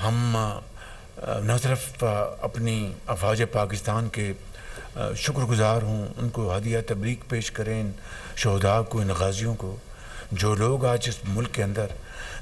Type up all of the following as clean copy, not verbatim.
हम न सिर्फ अपनी अफवाज पाकिस्तान के शुक्रगुजार हूँ, उनको हदिया तबरीक पेश करें इन शहदा को, इन गाजियों को, जो लोग आज इस मुल्क के अंदर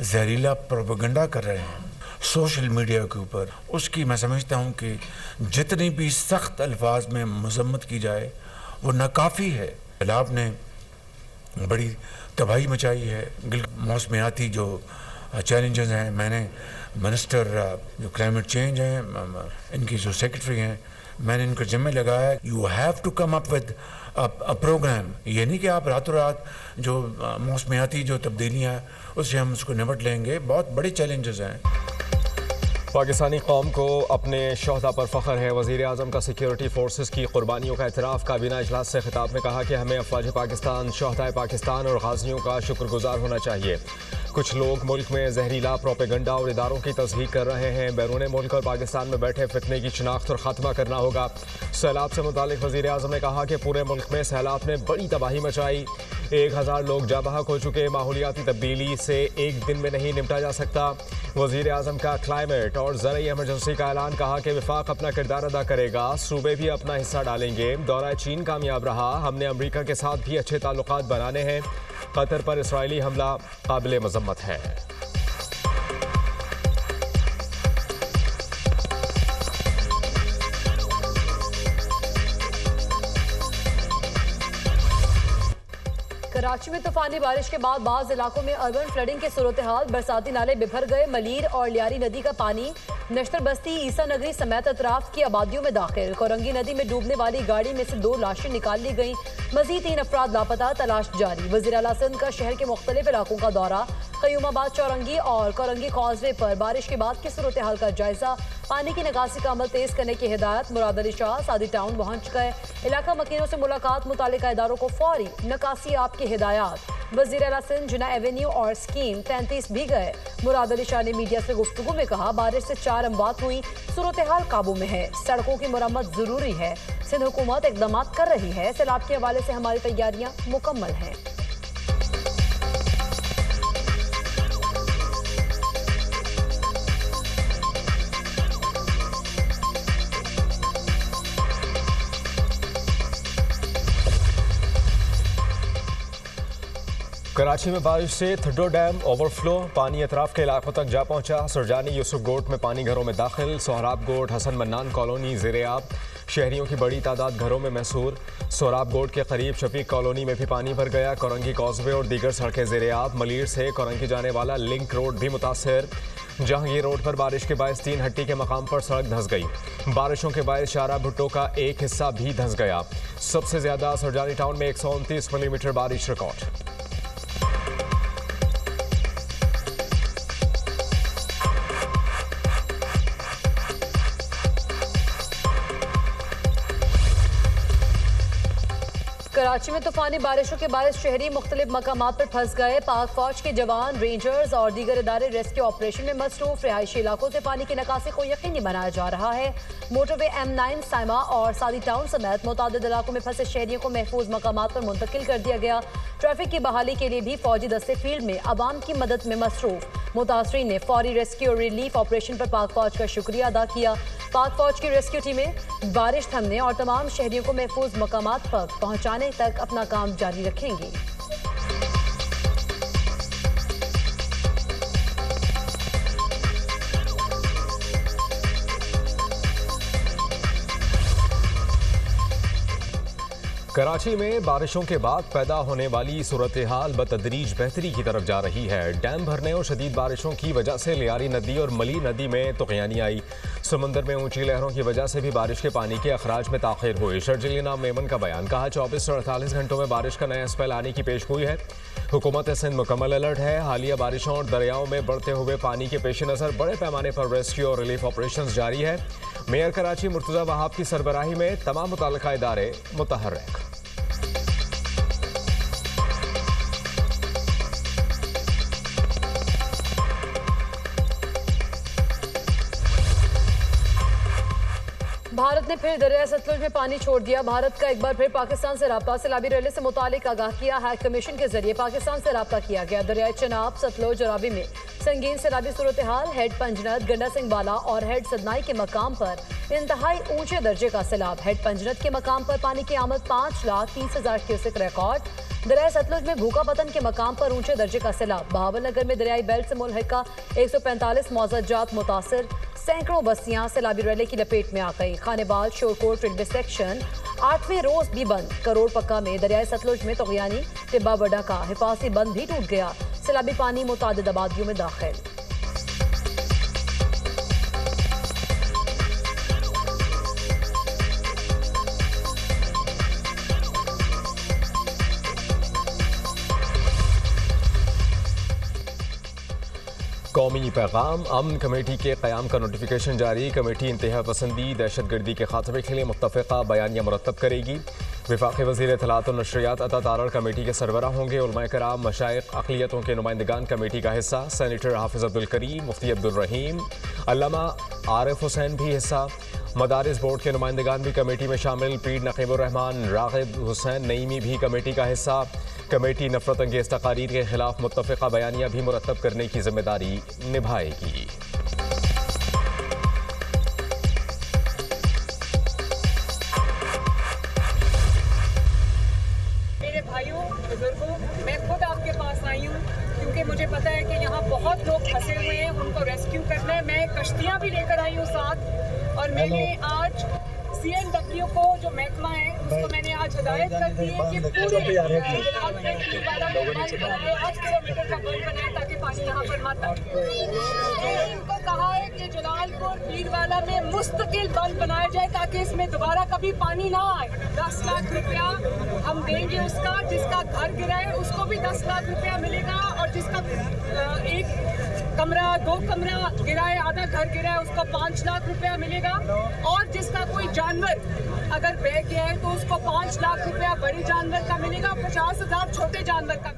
जहरीला प्रोपेगेंडा कर रहे हैं सोशल मीडिया के ऊपर। उसकी मैं समझता हूँ कि जितनी भी सख्त अल्फाज में मजम्मत की जाए वो नाकाफ़ी है। सैलाब ने बड़ी तबाही मचाई है, मौसमियाती जो चैलेंजेस हैं, मैंने मिनिस्टर जो क्लाइमेट चेंज हैं, इनकी जो सेक्रेटरी हैं, मैंने इनको जिम्मे लगाया, you have to come up with a programme. ये नहीं कि आप रातों रात जो मौसमियाती जो तब्दीलियाँ उससे हम उसको निपट लेंगे। बहुत बड़े चैलेंजेस हैं। पाकिस्तानी कौम को अपने शहदा पर फ़ख्र है। वज़ीर आज़म का सिक्योरिटी फोर्सेस की कुर्बानियों का एतराफ़। काबीना इजलास से खिताब में कहा कि हमें अफवाज पाकिस्तान, शहदाए पाकिस्तान और गाज़ियों का शुक्रगुजार होना चाहिए। कुछ लोग मुल्क में जहरीला प्रोपेगेंडा और इदारों की तस्दीक कर रहे हैं। बैरून मुल्क और पाकिस्तान में बैठे फितने की शिनाख्त और ख़त्मा करना होगा। सैलाब से मुतालिक वज़ीर आज़म ने कहा कि पूरे मुल्क में सैलाब ने बड़ी तबाही मचाई। 1000 लोग जाबहक हो चुके। माहौलियाती तब्दीली से एक दिन में नहीं निपटा जा सकता। वज़ीर आज़म का क्लाइमेट और ज़रई एमरजेंसी का ऐलान। कहा कि विफाक अपना किरदार अदा करेगा, सूबे भी अपना हिस्सा डालेंगे। दौरा चीन कामयाब रहा। हमने अमरीका के साथ भी अच्छे ताल्लुकात बनाने हैं। कतर पर इसराइली हमला काबिल मज़म्मत है। कराची में तूफानी बारिश के बाद बाज़ इलाकों में अर्बन फ्लडिंग की सूरत हाल। बरसाती नाले बिफर गए। मलीर और लियारी नदी का पानी नश्तर बस्ती, ईसा नगरी समेत अतराफ की आबादियों में दाखिल। कोरंगी नदी में डूबने वाली गाड़ी में से 2 लाशें निकाल ली गईं। मजीद 3 अफराद लापता, तलाश जारी। वज़ीर आला सिंध का शहर के मुख्तलिफ इलाकों का दौरा। क़यूमाबाद, चौरंगी और कोरंगी कॉजवे पर बारिश के बाद की सूरत हाल का जायजा। पानी की निकासी का अमल तेज करने की हिदायत। मुराद अली शाह सादी टाउन पहुंच गए। इलाका मकीनों से मुलाकात। मुतालिका इदारों को फौरी निकासी आप की हिदायत। वज़ीर आला सिंध जिना एवेन्यू और स्कीम 33 भी गए। मुराद अली शाह ने मीडिया से गुफ्तगू में कहा, बारिश से 4 अमवात हुई, सूरत हाल काबू में है। सड़कों की मरम्मत जरूरी है। सिंध हुकूमत इकदाम कर रही है। सैलाब के हवाले से हमारी तैयारियां मुकम्मल हैं। कराची में बारिश से थड्डो डैम ओवरफ्लो। पानी अतराफ के इलाकों तक जा पहुंचा। सुरजानी यूसुफ गोट में पानी घरों में दाखिल। सोहराब गोट, हसन मन्नान कॉलोनी ज़ेर-ए-आब। शहरियों की बड़ी तादाद घरों में महसूर। सोहराब गोट के करीब शफीक कॉलोनी में भी पानी भर गया। कोरंगी कॉजवे और दीगर सड़कें ज़ेर-ए-आब। मलीर से कोरंगी जाने वाला लिंक रोड भी मुतासर। जहांगीर रोड पर बारिश के बायस 3 हट्टी के मकाम पर सड़क धंस गई। बारिशों के बायस शारा भुट्टो का एक हिस्सा भी धंस गया। सबसे ज्यादा सुरजानी टाउन में 129 मिलीमीटर बारिश रिकॉर्ड। कराची में तूफानी बारिशों के बायस शहरी मुख्तलिफ मकामात पर फंस गए। पाक फौज के जवान, रेंजर्स और दीगर इदारे रेस्क्यू ऑपरेशन में मसरूफ। रिहायशी इलाकों से पानी की निकासी को यकीनी बनाया जा रहा है। मोटरवे M9, साइमा और सादी टाउन समेत मुतादिद इलाकों में फंसे शहरियों को महफूज मकामात पर मुंतकिल कर दिया गया। ट्रैफिक की बहाली के लिए भी फौजी दस्ते फील्ड में अवाम की मदद में मसरूफ। मुतासरीन ने फौरी रेस्क्यू और रिलीफ ऑपरेशन पर पाक फौज का शुक्रिया अदा किया। पाक फौज की रेस्क्यू टीमें बारिश थमने और तमाम शहरियों को महफूज मकामात पर पहुंचाने तक अपना काम जारी रखेंगी। कराची में बारिशों के बाद पैदा होने वाली सूरत हाल बतदरीज बेहतरी की तरफ जा रही है। डैम भरने और शदीद बारिशों की वजह से लियारी नदी और मली नदी में तुग़यानी आई। समंदर में ऊंची लहरों की वजह से भी बारिश के पानी के अखराज में ताख़ीर हुई। शर्जिलीना मेमन का बयान। कहा 24 से 48 घंटों में बारिश का नया स्पेल आने की पेश गोई है। हुकूमत सिंध मुकम्मल अलर्ट है। हालिया बारिशों और दरियाओं में बढ़ते हुए पानी के पेश नज़र बड़े पैमाने पर रेस्क्यू और रिलीफ ऑपरेशन जारी है। मेयर कराची मुर्तज़ा वहाब की सरबराही में तमाम मुतल्लिका इदारे मुतहर्रिक। भारत ने फिर दरिया सतलुज में पानी छोड़ दिया। भारत का एक बार फिर पाकिस्तान से राब्ता। सैलाबी रैली से मुतालिक आगाह किया। हाई कमीशन के जरिए पाकिस्तान से राब्ता किया गया। दरिया चनाब, सतलुज और रावी में संगीन सैलाबी सूरत हाल। हेड पंजनत, गंडा सिंह बाला और हेड सदनाई के मकाम पर इंतहाई ऊंचे दर्जे का सैलाब। हेड पंजनत के मकाम पर पानी की आमद 5,30,000 क्यूसेक रिकॉर्ड। दरिया सतलुज में भूखा पतन के मकाम पर ऊंचे दर्जे का सैलाब। बहावलनगर में दरियाई बेल्ट से मुल्हिका 145 मौजाजात मुतासर। सैकड़ों बस्तियां सैलाबी रैली की लपेट में आ गई। खानेबाल, शोरकोट रेलवे सेक्शन 8वें रोज भी बंद। करोड़ पक्का में दरियाई सतलुज में तगयानी टिब्बा बड़ा का हिफाजती बंद भी टूट गया। सैलाबी पानी मुतादिद आबादियों में दाखिल। कौमी पैगाम, अमन कमेटी के क़याम का नोटिफिकेशन जारी। कमेटी इंतहा पसंदी, दहशत गर्दी के खात्मे के लिए मुत्तफ़िक़ा बयानिया मुरतब करेगी। वफाक़ी वज़ीर इत्तलात और नशरियात अता तारड़ कमेटी के सरबराह होंगे। उलमाए कराम, मशाइख़, अक़लियतों के नुमाइंदगान कमेटी का हिस्सा। सेनेटर हाफिज़ अब्दुल करीम, मुफ्ती अब्दुल रहीम, अल्लामा आरिफ हुसैन भी हिस्सा। मदारिस बोर्ड के नुमाइंदगान भी कमेटी में शामिल। पीर नकीबुर रहमान, राग़िब हुसैन नईमी भी कमेटी का हिस्सा। कमेटी नफरत अंगेज़ तकारीर के खिलाफ मुत्तफ़िक़ा बयानिया भी मुरतब करने की जिम्मेदारी निभाएगी। मेरे भाइयों, बुजुर्गों, मैं खुद आपके पास आई हूँ क्योंकि मुझे पता है कि यहाँ बहुत लोग फंसे हुए हैं, उनको रेस्क्यू करना है। मैं कश्तियाँ भी लेकर आई हूँ साथ, और मैंने आज CNW को जो महकमा है उसको मैंने आज हिदायत कर दी है कि पूरे 8 किलोमीटर का बंद बनाए ताकि पानी यहाँ पर मत आए। इनको कहा है कि जलालपुर पीरवाला में मुस्तकिल बंद बनाया जाए ताकि इसमें दोबारा कभी पानी ना आए। 10 लाख रुपया हम देंगे उसका, जिसका घर गिरा है उसको भी 10 लाख रुपया मिलेगा, और जिसका 1 कमरा 2 कमरा गिरा है, आधा घर गिरा है, उसको 5 लाख रुपया मिलेगा, और जिसका कोई जानवर अगर बह गया है तो उसको 5 लाख रुपया बड़े जानवर का मिलेगा, 50,000 छोटे जानवर का।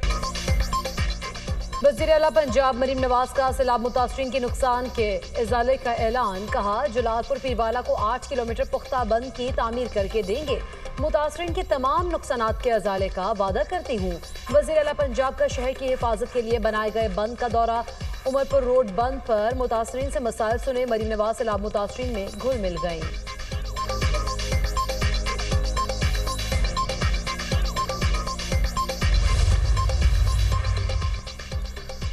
वज़ीर आला पंजाब मरीम नवाज का सैलाब मुतासरीन के नुकसान के इजाले का ऐलान। कहा, जलालपुर पीरवाला को 8 किलोमीटर पुख्ता बंद की तामीर करके देंगे। मुतासरीन के तमाम नुकसानात के इजाले का वादा करती हूँ। वज़ीर आला पंजाब का शहर की हिफाजत के लिए बनाए गए बंद का दौरा। उमरपुर रोड बंद पर मुतासरीन से मसाइल सुने। मरीम नवाज सैलाब मुतासरीन में घुल मिल गई।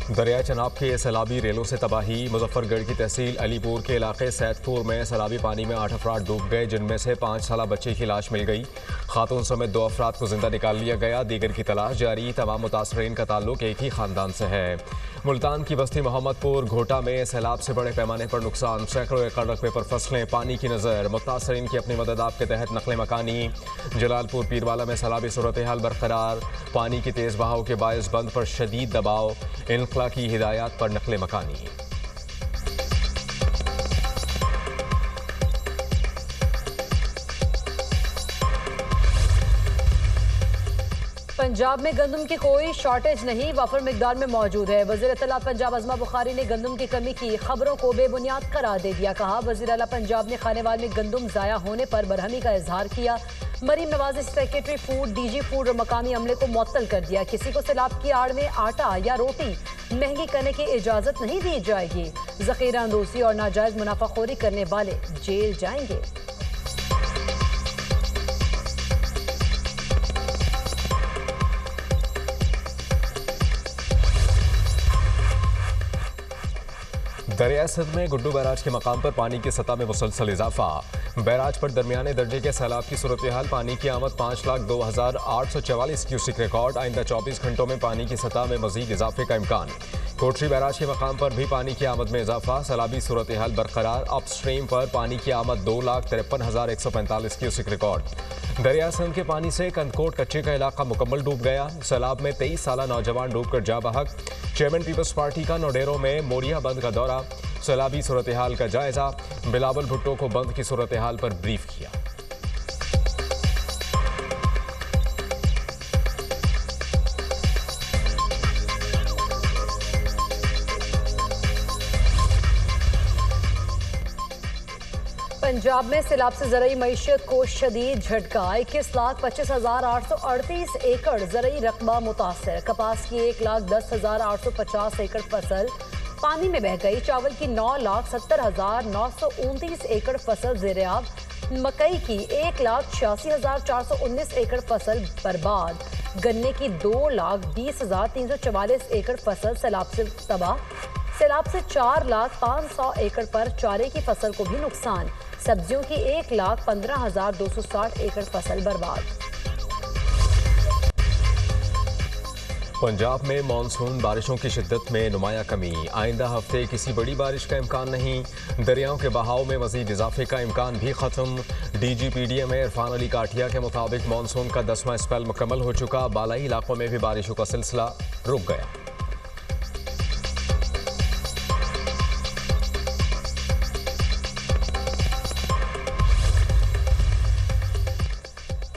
दरिया चनाब के सैलाबी रेलों से तबाही। मुजफ्फरगढ़ की तहसील अलीपुर के इलाके सैदपुर में सैलाबी पानी में 8 अफराद डूब गए, जिनमें से 5 साला बच्चे की लाश मिल गई। खातून समेत 2 अफराद को जिंदा निकाल लिया गया। दीगर की तलाश जारी। तमाम मुतासरीन का ताल्लुक एक ही खानदान से है। मुल्तान की बस्ती मोहम्मदपुर घोटा में सैलाब से बड़े पैमाने पर नुकसान। सैकड़ों एकड़ रकबे पर फसलें पानी की नज़र। मुतासरीन की अपनी मदद आप के तहत नकले मकानी। जलालपुर पीरवाला में सैलाबी सूरत हाल बरकरार। पानी की तेज़ बहाव के बायस बंद पर शदीद दबाव। इनकला की हिदायत पर नकले मकानी। पंजाब में गंदम की कोई शॉर्टेज नहीं, वफर मिकदार में मौजूद है। वज़ीर इत्तलात पंजाब अज़मा बुखारी ने गंदम की कमी की खबरों को बेबुनियाद करार दे दिया। कहा, वज़ीर आला पंजाब ने खानेवाल में गंदम ज़ाया होने पर बरहमी का इजहार किया। मरीम नवाज ने सेक्रेटरी फूड, DG फूड और मकामी अमले को मुअत्तल कर दिया। किसी को सैलाब की आड़ में आटा या रोटी महंगी करने की इजाज़त नहीं दी जाएगी। ज़ख़ीरा अंदोज़ी और नाजायज़ मुनाफाखोरी करने वाले जेल जाएंगे। दरिया सिंध में गुड्डू बैराज के मकाम पर पानी की सतह में मुसलसल इजाफा। बैराज पर दरमियाने दर्जे के सैलाब की सूरत हाल। पानी की आमद 5,02,844 क्यूसिक रिकॉर्ड। आइंदा 24 घंटों में पानी की सतह में मजीद इजाफे का इम्कान। कोटरी बैराज के मकाम पर भी पानी की आमद में इजाफा। सैलाबी सूरत हाल बरकरार। अपस्ट्रीम पर पानी की आमद 2,53,145 क्यूसिक रिकॉर्ड। दरिया सिंध के पानी से कंदकोट कच्चे का इलाका मुकम्मल डूब गया। सैलाब में 23 साला नौजवान डूबकर जा बहक। चेयरमैन पीपल्स पार्टी का नोडेरो में मोरिया बंद का दौरा। सैलाबी सूरत हाल का जायजा। बिलावल भुट्टो को बंद की सूरत हाल पर ब्रीफ किया। पंजाब में सैलाब से ज़रूरी मईशत को शदीद झटका। 21,25,838 एकड़ ज़रूरी रकबा मुतासर। कपास की 1,10,850 एकड़ फसल पानी में बह गई। चावल की 9,70,929 एकड़ फसल ज़ेर-ए-आब। मकई की 1,86,419 एकड़ फसल बर्बाद। गन्ने की 2,20,344 एकड़ फसल सैलाब से तबाह। सैलाब से 4,05,100 एकड़ पर चारे की फसल को भी नुकसान। सब्जियों की 1,15,260 एकड़ फसल बर्बाद। पंजाब में मानसून बारिशों की शिद्दत में नुमाया कमी। आइंदा हफ्ते किसी बड़ी बारिश का इम्कान नहीं। दरियाओं के बहाव में मजीद इजाफे का इम्कान भी खत्म। DGPDM इरफान अली काठिया के मुताबिक मानसून का 10वां स्पेल मुकम्मल हो चुका। बालाई इलाकों में भी बारिशों का सिलसिला रुक गया।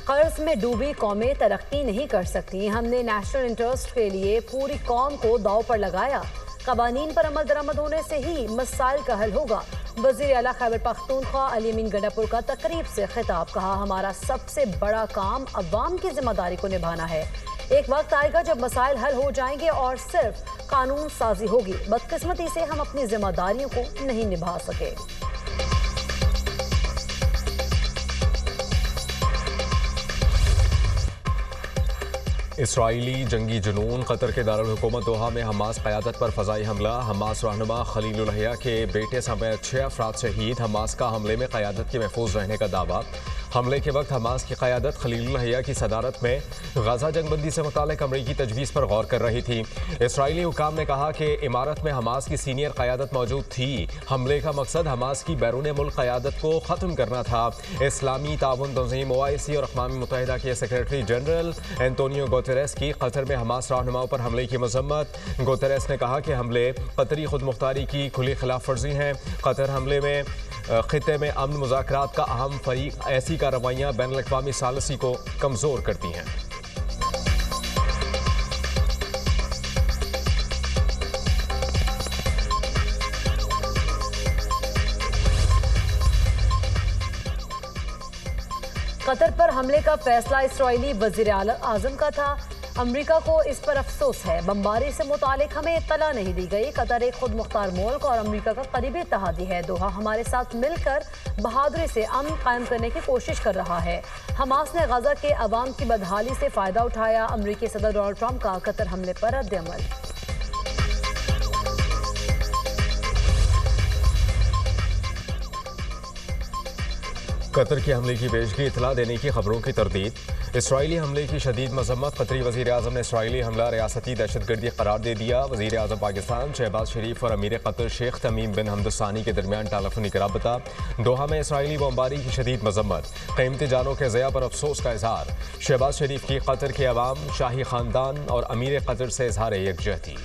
कर्ज में डूबी कौमें तरक्की नहीं कर सकती। हमने नेशनल इंटरेस्ट के लिए पूरी कौम को दांव पर लगाया। कवानीन पर अमल दरामद होने से ही मसाइल का हल होगा। वज़ीर आला खैबर पख्तूनख्वा अली अमीन गंडापुर का तकरीब से खिताब। कहा, हमारा सबसे बड़ा काम अवाम की जिम्मेदारी को निभाना है। एक वक्त आएगा जब मसाइल हल हो जाएंगे और सिर्फ कानून साजी होगी। बदकिस्मती से हम अपनी जिम्मेदारियों को नहीं निभा सके। इसराइली जंगी जुनून। कतर के दारुल हुकूमत दोहा में हमास क़यादत पर फ़ज़ाई हमला। हमास रहनुमा खलीलुल हया के बेटे समेत 6 अफराद शहीद। हमास का हमले में क़यादत के महफूज रहने का दावा। हमले के वक्त हमास की क़यादत खलीलुल हया की सदारत में गाज़ा जंगबंदी से मुतालिक अमरीकी तजवीज़ पर गौर कर रही थी। इसराइली हुकाम ने कहा कि इमारत में हमास की सीनियर क़यादत मौजूद थी। हमले का मकसद हमास की बैरून मुल्क क़यादत को ख़त्म करना था। इस्लामी ताउन तंज़ीम OIC और अक़वाम मुत्तहिदा के सेक्रेटरी जनरल एंटोनियो गुतेरेस की कतर में हमास रहनुमाओं पर हमले की मज़म्मत। गुतेरेस ने कहा कि हमले कतरी खुद मुख्तारी की खुली खिलाफ वर्जी हैं। कतर हमले में खिते में अमन मुज़ाकरात का अहम फरीक। ऐसी कार्रवाइयाँ बैनुल अक़वामी सालसी को कमज़ोर करती हैं। कतर पर हमले का फैसला इसराइली वज़ीर आज़म का था। अमरीका को इस पर अफसोस है। बमबारी से मुतालिक हमें इत्तला नहीं दी गई। कतर एक खुद मुख्तार मुल्क और अमरीका का करीबी इत्तेहादी है। दोहा हमारे साथ मिलकर बहादुरी से अमन कायम करने की कोशिश कर रहा है। हमास ने गाज़ा के अवाम की बदहाली से फ़ायदा उठाया। अमरीकी सदर डोनाल्ड ट्रंप का कतर हमले पर रद्द-ए-अमल। कतर के हमले की पेशगी इतला देने की खबरों की तरदीद। इसराइली हमले की शदीद मजम्मत। कतरी वज़ीर आज़म ने इसराइली हमला रियासती दहशतगर्दी करार दे दिया। वज़ीर आज़म पाकिस्तान शहबाज शरीफ और अमीर कतर शेख तमीम बिन हमद सानी के दरमियान टेलीफोनिक राबता। दोहा में इसराइली बमबारी की शदीद मजम्मत। कीमती जानों के ज़या पर अफसोस का इजहार। शहबाज शरीफ की कतर के अवाम, शाही ख़ानदान और अमीर कतर से इजहार यकजहती।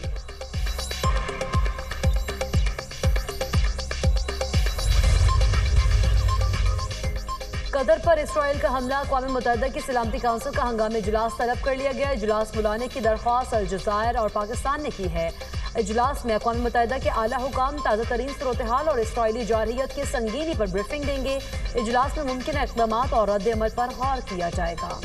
कतर पर इसराइल का हमला। अक़वाम मुत्तहिदा की सलामती काउंसिल का हंगामी इजलास तलब कर लिया गया। इजलास बुलाने की दरख्वास्त अलजायर और पाकिस्तान ने की है। इजलास में अक़वाम मुत्तहिदा के आला हुकाम ताज़ा तरीन सूरत हाल और इसराइली जारहियत की संगीनी पर ब्रीफिंग देंगे। इजलास में मुमकिन इक़दाम और रद्द-ए-अमल पर गौर किया जाएगा।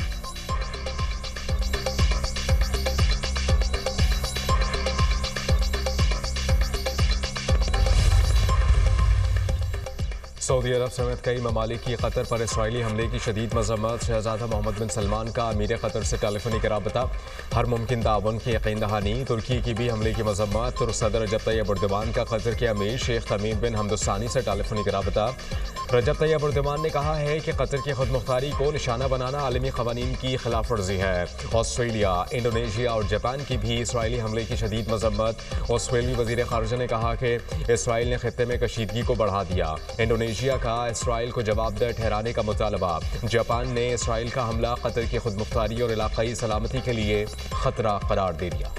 सऊदी अरब समेत कई ममालिक की कतर पर इसराइली हमले की शदीद मजम्मत। शहजादा मोहम्मद बिन सलमान का अमीर कतर से टेलीफोनिक राबता। हर मुमकिन ताउन की यकीन दहानी। तुर्की की भी हमले की मजम्मत। तुर्क सदर रजब तैयब एर्दोगान का कतर के अमीर शेख तमीम बिन हमद सानी से टेलीफोनिक राबता। रजब तैयब एर्दोगान ने कहा है कि कतर की खुद मुख्तारी को निशाना बनाना आलमी क़वानीन की खिलाफ वर्जी है। ऑस्ट्रेलिया, इंडोनेशिया और जापान की भी इसराइली हमले की शदीद मजम्मत। ऑस्ट्रेलियाई वज़ीर ख़ारिजा ने कहा कि इसराइल ने खित्ते में कशीदगी को बढ़ा दिया। इंडोनेशिया का इसराइल को जवाबदेह ठहराने का मुतालबा। जापान ने इसराइल का हमला कतर की खुद मुख्तारी और इलाक़ाई सलामती के लिए खतरा करार दे दिया।